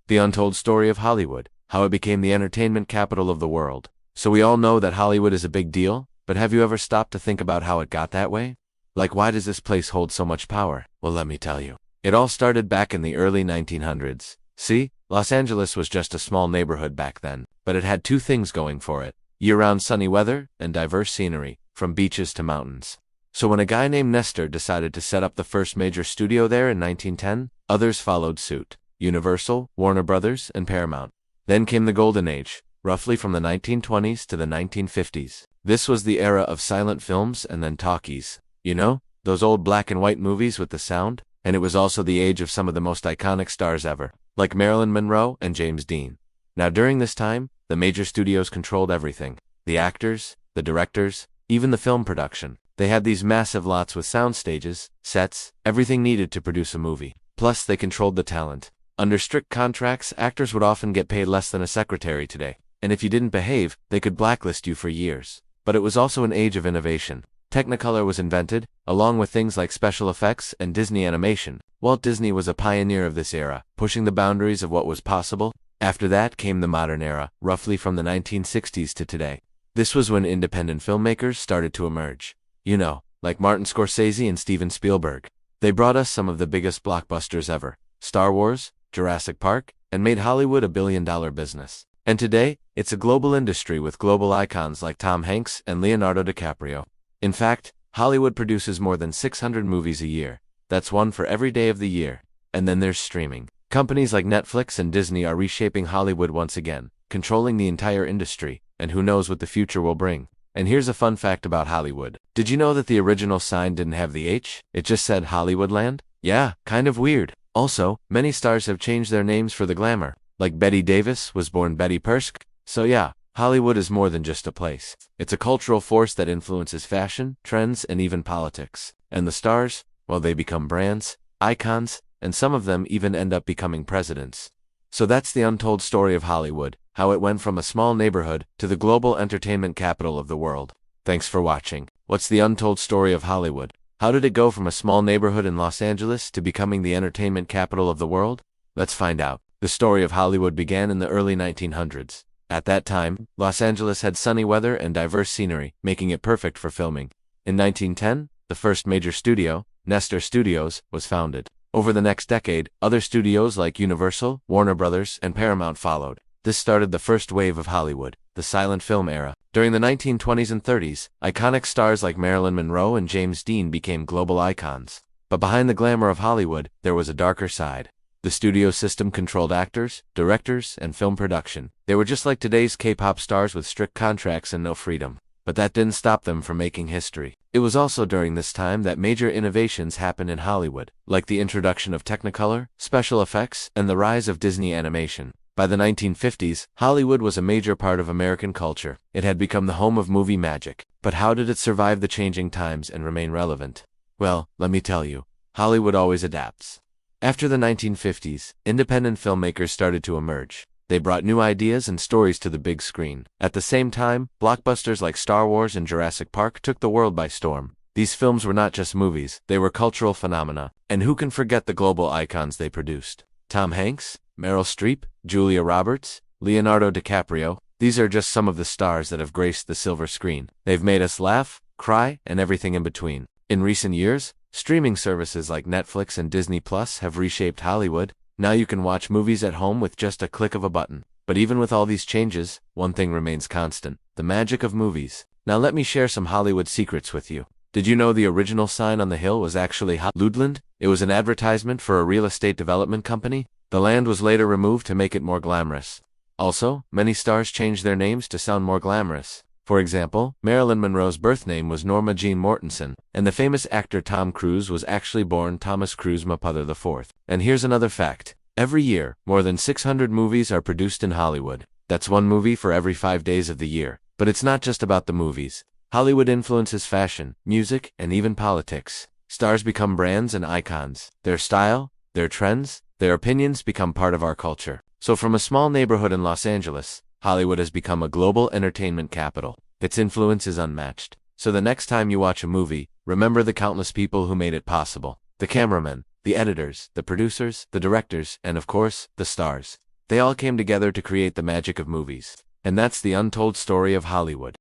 The untold story of Hollywood, how it became the entertainment capital of the world. So we all know that Hollywood is a big deal, but have you ever stopped to think about how it got that way? Like, why does this place hold so much power? Well, let me tell you. It all started back in the early 1900s. See, Los Angeles was just a small neighborhood back then, but it had two things going for it: year-round sunny weather and diverse scenery, from beaches to mountains. So when a guy named Nestor decided to set up the first major studio there in 1910, others followed suit. Universal, Warner Brothers, and Paramount. Then came the Golden Age, roughly from the 1920s to the 1950s. This was the era of silent films and then talkies. You know, those old black and white movies with the sound? And it was also the age of some of the most iconic stars ever, like Marilyn Monroe and James Dean. Now during this time, the major studios controlled everything. The actors, the directors, even the film production. They had these massive lots with sound stages, sets, everything needed to produce a movie. Plus, they controlled the talent. Under strict contracts, actors would often get paid less than a secretary today, and if you didn't behave, they could blacklist you for years. But it was also an age of innovation. Technicolor was invented, along with things like special effects and Disney animation. Walt Disney was a pioneer of this era, pushing the boundaries of what was possible. After that came the modern era, roughly from the 1960s to today. This was when independent filmmakers started to emerge. You know, like Martin Scorsese and Steven Spielberg. They brought us some of the biggest blockbusters ever: Star Wars, Jurassic Park, and made Hollywood a billion-dollar business. And today, it's a global industry with global icons like Tom Hanks and Leonardo DiCaprio. In fact, Hollywood produces more than 600 movies a year. That's one for every day of the year. And then there's streaming. Companies like Netflix and Disney are reshaping Hollywood once again, controlling the entire industry, and who knows what the future will bring. And here's a fun fact about Hollywood. Did you know that the original sign didn't have the H? It just said Hollywoodland? Yeah, kind of weird. Also, many stars have changed their names for the glamour. Like Betty Davis was born Betty Persk. So yeah, Hollywood is more than just a place. It's a cultural force that influences fashion, trends, and even politics. And the stars, well, they become brands, icons, and some of them even end up becoming presidents. So that's the untold story of Hollywood, how it went from a small neighborhood to the global entertainment capital of the world. Thanks for watching. What's the untold story of Hollywood? How did it go from a small neighborhood in Los Angeles to becoming the entertainment capital of the world? Let's find out. The story of Hollywood began in the early 1900s. At that time, Los Angeles had sunny weather and diverse scenery, making it perfect for filming. In 1910, the first major studio, Nestor Studios, was founded. Over the next decade, other studios like Universal, Warner Brothers, and Paramount followed. This started the first wave of Hollywood, the silent film era. During the 1920s and 30s, iconic stars like Marilyn Monroe and James Dean became global icons. But behind the glamour of Hollywood, there was a darker side. The studio system controlled actors, directors, and film production. They were just like today's K-pop stars with strict contracts and no freedom. But that didn't stop them from making history. It was also during this time that major innovations happened in Hollywood, like the introduction of Technicolor, special effects, and the rise of Disney animation. By the 1950s, Hollywood was a major part of American culture. It had become the home of movie magic. But how did it survive the changing times and remain relevant? Well, let me tell you, Hollywood always adapts. After the 1950s, independent filmmakers started to emerge. They brought new ideas and stories to the big screen. At the same time, blockbusters like Star Wars and Jurassic Park took the world by storm. These films were not just movies, they were cultural phenomena. And who can forget the global icons they produced? Tom Hanks, Meryl Streep, Julia Roberts, Leonardo DiCaprio. These are just some of the stars that have graced the silver screen. They've made us laugh, cry, and everything in between. In recent years, streaming services like Netflix and Disney Plus have reshaped Hollywood. Now you can watch movies at home with just a click of a button. But even with all these changes, one thing remains constant: the magic of movies. Now let me share some Hollywood secrets with you. Did you know the original sign on the hill was actually Hollywoodland? It was an advertisement for a real estate development company. The land was later removed to make it more glamorous. Also, many stars changed their names to sound more glamorous. For example, Marilyn Monroe's birth name was Norma Jean Mortensen, and the famous actor Tom Cruise was actually born Thomas Cruise Mapother IV. And here's another fact. Every year, more than 600 movies are produced in Hollywood. That's one movie for every 5 days of the year. But it's not just about the movies. Hollywood influences fashion, music, and even politics. Stars become brands and icons. Their style, their trends, their opinions become part of our culture. So from a small neighborhood in Los Angeles, Hollywood has become a global entertainment capital. Its influence is unmatched. So the next time you watch a movie, remember the countless people who made it possible. The cameramen, the editors, the producers, the directors, and of course, the stars. They all came together to create the magic of movies. And that's the untold story of Hollywood.